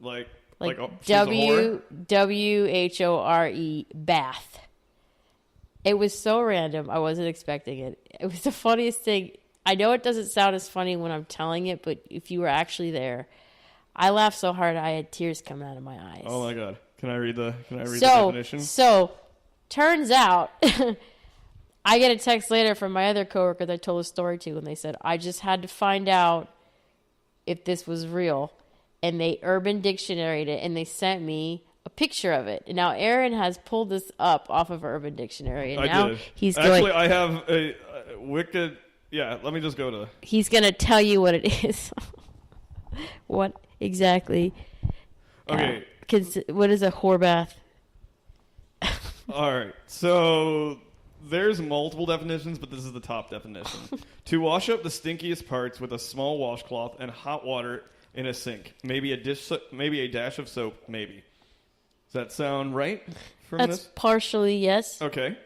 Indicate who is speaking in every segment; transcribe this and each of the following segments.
Speaker 1: Like
Speaker 2: she's a whore?
Speaker 1: WHORE, bath. It was so random. I wasn't expecting it. It was the funniest thing. I know it doesn't sound as funny when I'm telling it, but if you were actually there, I laughed so hard I had tears coming out of my eyes.
Speaker 2: Oh my god! Can I read the definition?
Speaker 1: So, turns out, I get a text later from my other coworker that I told a story to, and they said I just had to find out if this was real. And they Urban Dictionary'd it, and they sent me a picture of it. And now Aaron has pulled this up off of Urban Dictionary, and now he's going.
Speaker 2: Actually, I have a wicked. Yeah, let me just go to.
Speaker 1: He's going to tell you what it is. What exactly?
Speaker 2: Okay.
Speaker 1: What is a whore bath?
Speaker 2: All right. So there's multiple definitions, but this is the top definition: to wash up the stinkiest parts with a small washcloth and hot water. In a sink, maybe a dash of soap, maybe. Does that sound right?
Speaker 1: That's partially yes.
Speaker 2: Okay,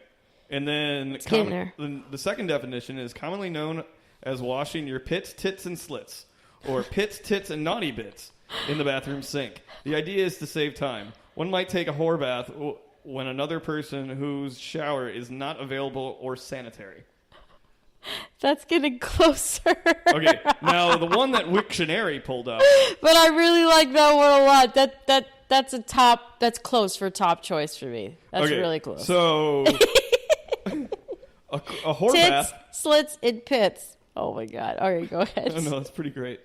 Speaker 2: and then the second definition is commonly known as washing your pits, tits, and slits, or pits, tits, and naughty bits in the bathroom sink. The idea is to save time. One might take a whore bath when another person whose shower is not available or sanitary.
Speaker 1: That's getting closer.
Speaker 2: Okay, now the one that Wiktionary pulled up.
Speaker 1: But I really like that one a lot. That's a top. That's close for top choice for me. That's really close.
Speaker 2: So a whore
Speaker 1: tits,
Speaker 2: bath,
Speaker 1: slits, and pits. Oh my god! All right, go ahead.
Speaker 2: Oh, no, that's pretty great.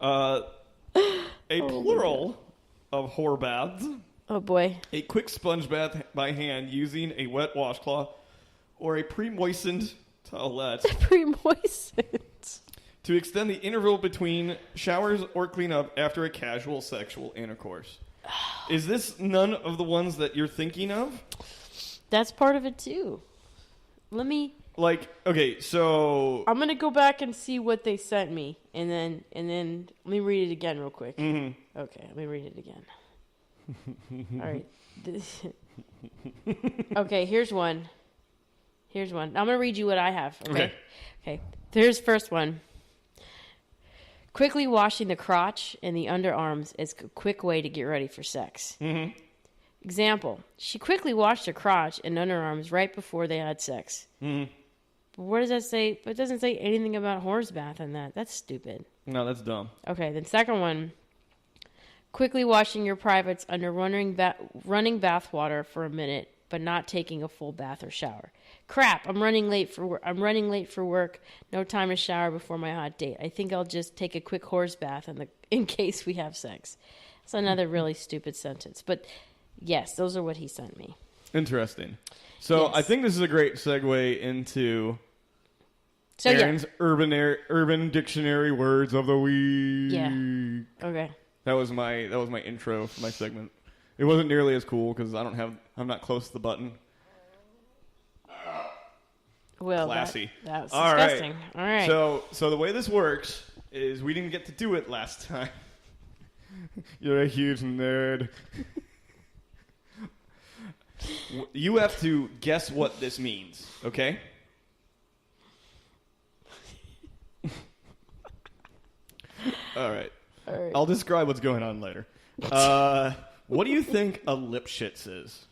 Speaker 2: A plural of whore baths.
Speaker 1: Oh boy!
Speaker 2: A quick sponge bath by hand using a wet washcloth or a pre-moistened towelette.
Speaker 1: Pre-moistened.
Speaker 2: To extend the interval between showers or clean up after a casual sexual intercourse. Is this none of the ones that you're thinking of?
Speaker 1: That's part of it too. Let me.
Speaker 2: Okay, so
Speaker 1: I'm gonna go back and see what they sent me, and then let me read it again real quick.
Speaker 2: Mm-hmm.
Speaker 1: Okay, let me read it again. All right. Okay, here's one. I'm going to read you what I have. Okay. Here's the first one. Quickly washing the crotch and the underarms is a quick way to get ready for sex.
Speaker 2: Mm-hmm.
Speaker 1: Example. She quickly washed her crotch and underarms right before they had sex.
Speaker 2: Mm-hmm.
Speaker 1: But what does that say? But it doesn't say anything about whore's bath in that. That's stupid.
Speaker 2: No, that's dumb.
Speaker 1: Okay, then second one. Quickly washing your privates under running bath water for a minute, but not taking a full bath or shower. Crap! I'm running late for work. No time to shower before my hot date. I think I'll just take a quick horse bath in case we have sex. That's another really stupid sentence. But yes, those are what he sent me.
Speaker 2: Interesting. So yes. I think this is a great segue into Aaron's Urban Dictionary words of the week.
Speaker 1: Yeah. Okay.
Speaker 2: That was my intro for my segment. It wasn't nearly as cool because I'm not close to the button.
Speaker 1: Well,
Speaker 2: classy.
Speaker 1: That was disgusting. All right.
Speaker 2: So the way this works is we didn't get to do it last time. You're a huge nerd. You have to guess what this means, okay? All right. I'll describe what's going on later. What do you think a Lipschitz is?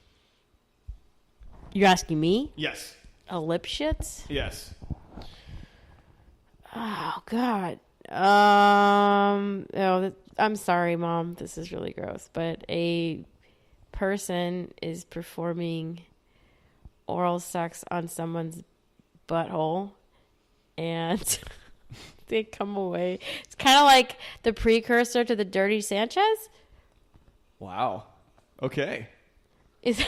Speaker 1: You're asking me?
Speaker 2: Yes.
Speaker 1: A Lipschitz?
Speaker 2: Yes.
Speaker 1: Oh, God. I'm sorry, Mom. This is really gross. But a person is performing oral sex on someone's butthole, and they come away. It's kind of like the precursor to the Dirty Sanchez.
Speaker 2: Wow. Okay.
Speaker 1: Is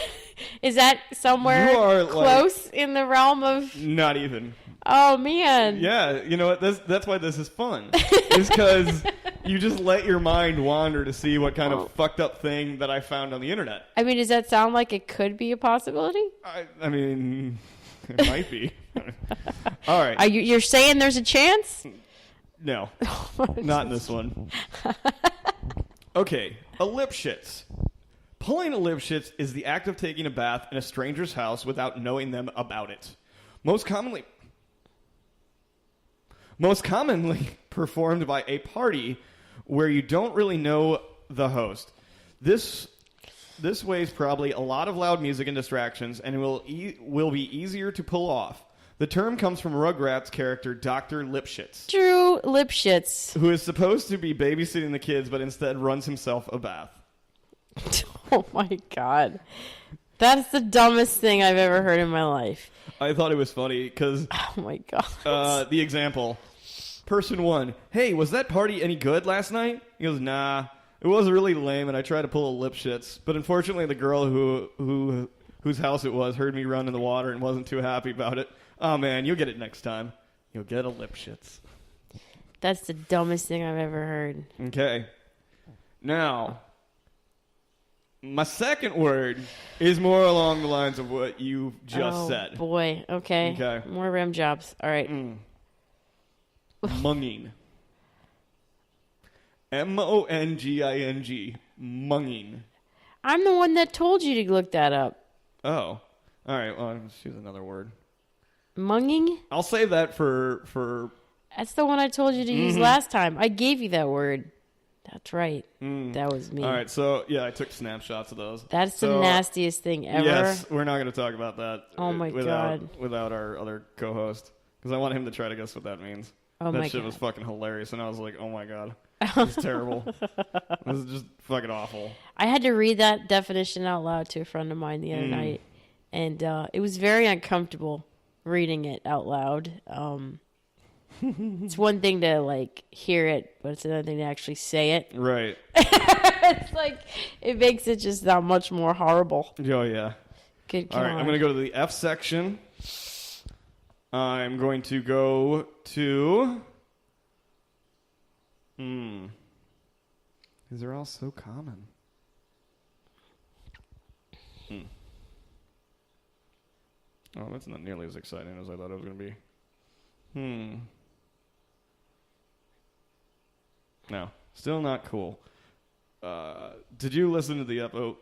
Speaker 1: that somewhere close in the realm of...
Speaker 2: Not even.
Speaker 1: Oh, man.
Speaker 2: Yeah, you know what? That's why this is fun. It's because you just let your mind wander to see what kind of fucked up thing that I found on the internet.
Speaker 1: I mean, does that sound like it could be a possibility?
Speaker 2: I mean, it might be. All right.
Speaker 1: You're saying there's a chance?
Speaker 2: No. Not in this one. Okay, a Lipschitz. Pulling a Lipschitz is the act of taking a bath in a stranger's house without knowing them about it. Most commonly performed by a party where you don't really know the host. This way is probably a lot of loud music and distractions, and it will be easier to pull off. The term comes from Rugrats character Dr. Lipschitz.
Speaker 1: Drew Lipschitz.
Speaker 2: Who is supposed to be babysitting the kids, but instead runs himself a bath.
Speaker 1: Oh my God. That's the dumbest thing I've ever heard in my life.
Speaker 2: I thought it was funny because...
Speaker 1: Oh my God.
Speaker 2: The example. Person 1. Hey, was that party any good last night? He goes, nah. It was really lame, and I tried to pull a Lipschitz. But unfortunately, the girl whose house it was heard me run in the water and wasn't too happy about it. Oh, man, you'll get it next time. You'll get a Lipschitz.
Speaker 1: That's the dumbest thing I've ever heard.
Speaker 2: Okay. Now, my second word is more along the lines of what you just said.
Speaker 1: Boy. Okay. More rim jobs. All right.
Speaker 2: Munging. Monging. Munging.
Speaker 1: I'm the one that told you to look that up.
Speaker 2: Oh. All right. Well, let's use another word.
Speaker 1: Munging?
Speaker 2: I'll save that for...
Speaker 1: That's the one I told you to use last time. I gave you that word. That's right. That was me.
Speaker 2: All right. So, yeah, I took snapshots of those.
Speaker 1: That's the nastiest thing ever.
Speaker 2: Yes. We're not going to talk about that.
Speaker 1: Oh, my God.
Speaker 2: Without our other co-host. Because I want him to try to guess what that means.
Speaker 1: Oh,
Speaker 2: that shit was fucking hilarious. And I was like, oh, my God. This is terrible. This is just fucking awful. I
Speaker 1: had to read that definition out loud to a friend of mine the other night. And it was very uncomfortable reading it out loud. It's one thing to like hear it, but it's another thing to actually say it.
Speaker 2: Right.
Speaker 1: It's like it makes it just that much more horrible.
Speaker 2: Oh yeah.
Speaker 1: Good.
Speaker 2: All right, I'm going to go to the F section. I'm going to go to. These are all so common. Oh, that's not nearly as exciting as I thought it was going to be. No, still not cool. Did you listen to the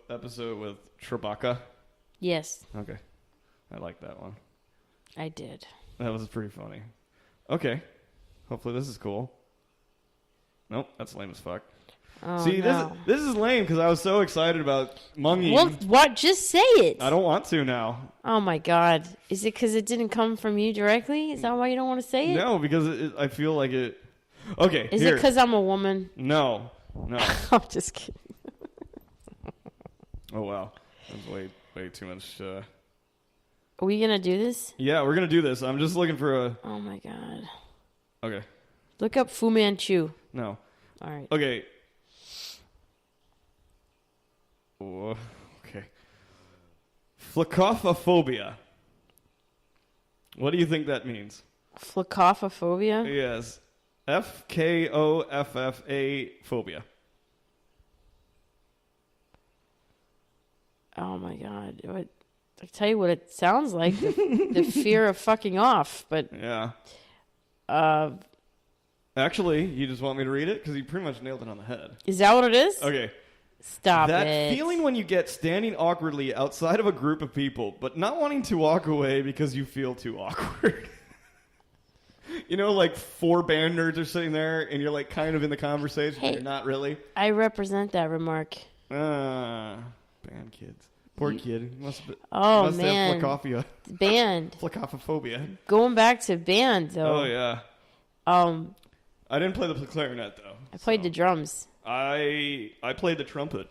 Speaker 2: episode with Chewbacca?
Speaker 1: Yes.
Speaker 2: Okay. I like that one.
Speaker 1: I did.
Speaker 2: That was pretty funny. Okay. Hopefully this is cool. Nope, that's lame as fuck.
Speaker 1: Oh,
Speaker 2: See,
Speaker 1: no.
Speaker 2: this is lame because I was so excited about munging.
Speaker 1: Well, what? Just say it.
Speaker 2: I don't want to now.
Speaker 1: Oh, my God. Is it because it didn't come from you directly? Is that why you don't want to say it?
Speaker 2: No, because I feel like it... Okay,
Speaker 1: Is it because I'm a woman?
Speaker 2: No.
Speaker 1: I'm just kidding.
Speaker 2: Oh, wow. That's way too much...
Speaker 1: Are we going to do this?
Speaker 2: Yeah, we're going to do this. I'm just looking for a...
Speaker 1: Oh, my God.
Speaker 2: Okay.
Speaker 1: Look up Fu Manchu.
Speaker 2: No.
Speaker 1: All right.
Speaker 2: Okay. Oh, okay. Flacophobia. What do you think that means?
Speaker 1: Flacophobia?
Speaker 2: Yes. F-K-O-F-F-A phobia.
Speaker 1: Oh, my God. I tell you what it sounds like. The fear of fucking off. But
Speaker 2: yeah. Actually, you just want me to read it? Because you pretty much nailed it on the head.
Speaker 1: Is that what it is?
Speaker 2: Okay.
Speaker 1: Stop
Speaker 2: that
Speaker 1: it.
Speaker 2: That feeling when you get standing awkwardly outside of a group of people, but not wanting to walk away because you feel too awkward. You know, like 4 band nerds are sitting there, and you're like kind of in the conversation, but you're not really.
Speaker 1: I represent that remark.
Speaker 2: Band kids. Poor kid. Must man.
Speaker 1: Have
Speaker 2: flacophobia.
Speaker 1: Band.
Speaker 2: Flacophobia.
Speaker 1: Going back to band, though.
Speaker 2: Oh, yeah. I didn't play the clarinet, though.
Speaker 1: I played the drums.
Speaker 2: I played the trumpet.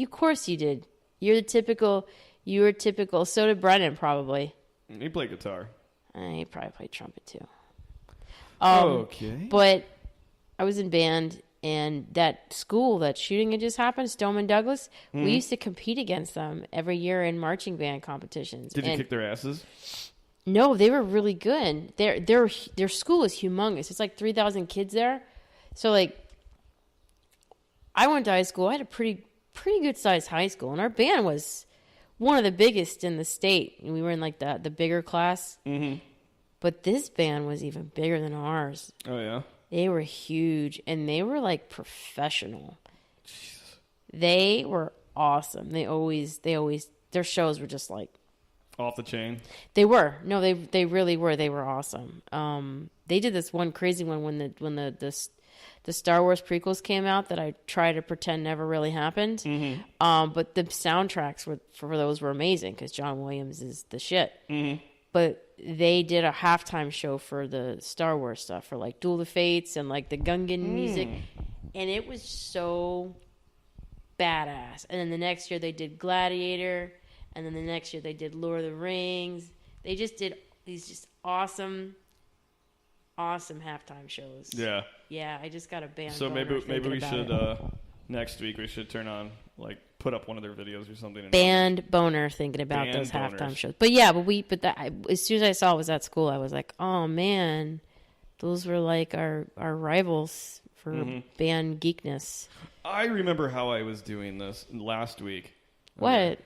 Speaker 1: Of course you did. You were typical. So did Brennan, probably.
Speaker 2: He played guitar.
Speaker 1: He probably played trumpet, too.
Speaker 2: Okay.
Speaker 1: But I was in band, and that school, that shooting had just happened, Stoneman Douglas, we used to compete against them every year in marching band competitions.
Speaker 2: Did you kick their asses?
Speaker 1: No, they were really good. Their school is humongous. It's like 3,000 kids there. So, like, I went to high school. I had a pretty good sized high school, and our band was one of the biggest in the state. And we were in like the bigger class. Mm-hmm. But this band was even bigger than ours.
Speaker 2: Oh yeah,
Speaker 1: they were huge, and they were like professional.
Speaker 2: Jesus.
Speaker 1: They were awesome. They always their shows were just like
Speaker 2: off the chain.
Speaker 1: They were. No, they really were. They were awesome. They did this one crazy one when the the Star Wars prequels came out that I try to pretend never really happened. But the soundtracks for those were amazing because John Williams is the shit. But they did a halftime show for the Star Wars stuff, for like Duel of Fates and like the Gungan music. And it was so badass. And then the next year they did Gladiator. And then the next year they did Lord of the Rings. They just did these just awesome halftime shows.
Speaker 2: Yeah.
Speaker 1: Yeah, I just got a band.
Speaker 2: So maybe we should next week we should turn on, like, put up one of their videos or something.
Speaker 1: Band boner thinking about those halftime shows. But yeah, as soon as I saw it was at school, I was like, oh man, those were like our rivals for band geekness.
Speaker 2: I remember how I was doing this last week.
Speaker 1: What? Okay.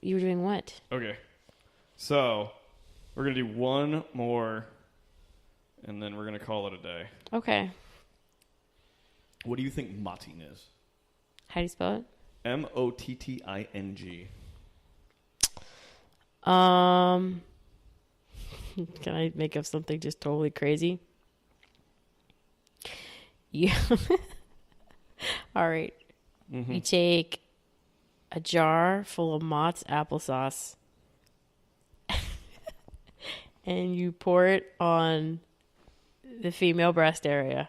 Speaker 1: You were doing what? Okay.
Speaker 2: So, we're going to do one more, and then we're going to call it a day.
Speaker 1: Okay.
Speaker 2: What do you think motting is?
Speaker 1: How do you spell it?
Speaker 2: M-O-T-T-I-N-G.
Speaker 1: Can I make up something just totally crazy? Yeah. All right. You take a jar full of Mott's applesauce and you pour it on the female breast area.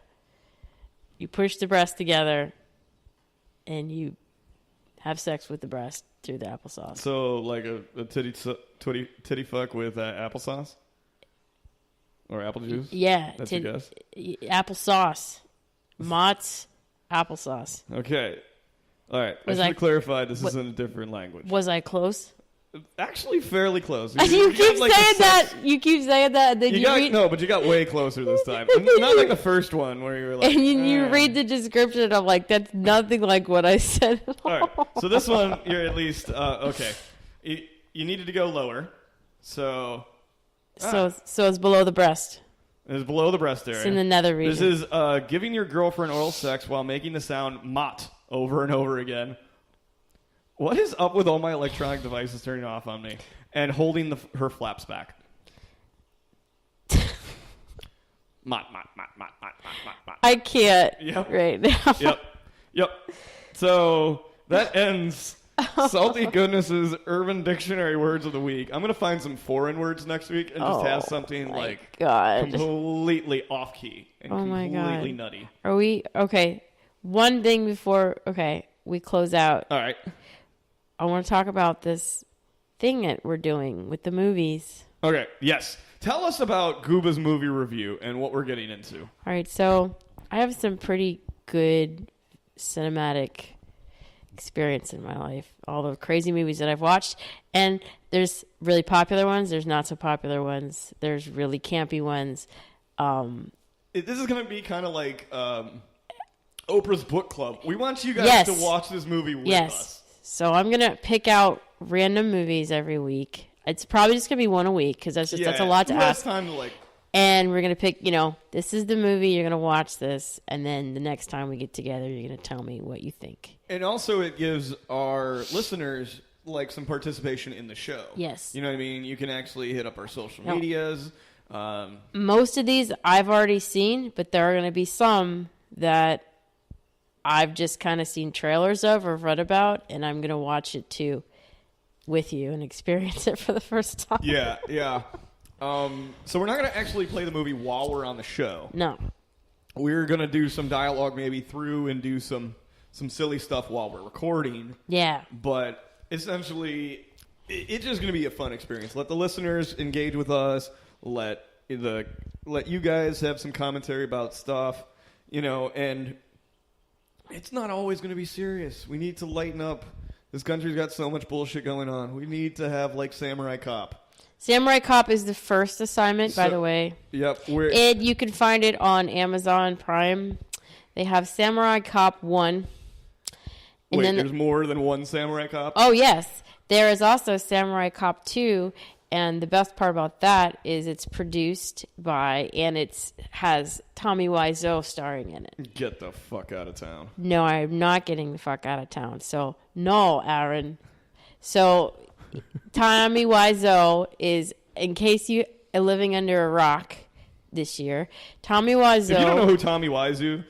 Speaker 1: You push the breast together and you have sex with the breast through the applesauce.
Speaker 2: So like a titty fuck with applesauce? Or apple juice?
Speaker 1: Yeah.
Speaker 2: That's your guess?
Speaker 1: Applesauce. Mott's applesauce.
Speaker 2: Okay. All right. I should clarify, this is in a different language.
Speaker 1: Was I close?
Speaker 2: Actually, fairly close.
Speaker 1: You keep saying that. You keep saying that. And then
Speaker 2: no, but you got way closer this time. Not like the first one where you were like.
Speaker 1: And you read the description. I'm like, that's nothing like what I said.
Speaker 2: All right. So this one, you're at least okay. You needed to go lower. So
Speaker 1: it's below the breast.
Speaker 2: It's below the breast area.
Speaker 1: It's in the nether region.
Speaker 2: This is giving your girlfriend oral sex while making the sound mott over and over again. What is up with all my electronic devices turning off on me and holding her flaps back? Mott.
Speaker 1: I can't
Speaker 2: yep.
Speaker 1: right now.
Speaker 2: Yep. So that ends Salty Goodness's Urban Dictionary Words of the Week. I'm going to find some foreign words next week and just have something completely off key and completely nutty.
Speaker 1: Are we okay? One thing before we close out.
Speaker 2: All right.
Speaker 1: I want to talk about this thing that we're doing with the movies.
Speaker 2: Okay, yes. Tell us about Gooba's movie review and what we're getting into.
Speaker 1: All right, so I have some pretty good cinematic experience in my life. All the crazy movies that I've watched. And there's really popular ones. There's not so popular ones. There's really campy ones.
Speaker 2: This is going to be kind of like Oprah's Book Club. We want you guys to watch this movie with us.
Speaker 1: So I'm going to pick out random movies every week. It's probably just going to be one a week because that's a lot to ask.
Speaker 2: Time to
Speaker 1: and we're going to pick, this is the movie, you're going to watch this, and then the next time we get together, you're going to tell me what you think.
Speaker 2: And also it gives our listeners some participation in the show.
Speaker 1: Yes.
Speaker 2: You know what I mean? You can actually hit up our social medias.
Speaker 1: Most of these I've already seen, but there are going to be some that I've just kind of seen trailers of or read about, and I'm going to watch it too with you and experience it for the first time.
Speaker 2: Yeah. So we're not going to actually play the movie while we're on the show.
Speaker 1: No.
Speaker 2: We're going to do some dialogue maybe through and do some silly stuff while we're recording.
Speaker 1: Yeah.
Speaker 2: But essentially, it's just going to be a fun experience. Let the listeners engage with us. Let you guys have some commentary about stuff, and it's not always going to be serious. We need to lighten up. This country's got so much bullshit going on. We need to have Samurai Cop.
Speaker 1: Samurai Cop is the first assignment, by the way.
Speaker 2: Yep.
Speaker 1: You can find it on Amazon Prime. They have Samurai Cop 1.
Speaker 2: And then there's more than one Samurai Cop?
Speaker 1: Oh, yes. There is also Samurai Cop 2. And the best part about that is it's produced by, and it has Tommy Wiseau starring in it.
Speaker 2: Get the fuck out of town.
Speaker 1: No, I'm not getting the fuck out of town. So, no, Aaron. So, Tommy Wiseau is, in case you are living under a rock, this year. Tommy Wiseau.
Speaker 2: If you don't know who Tommy Wiseau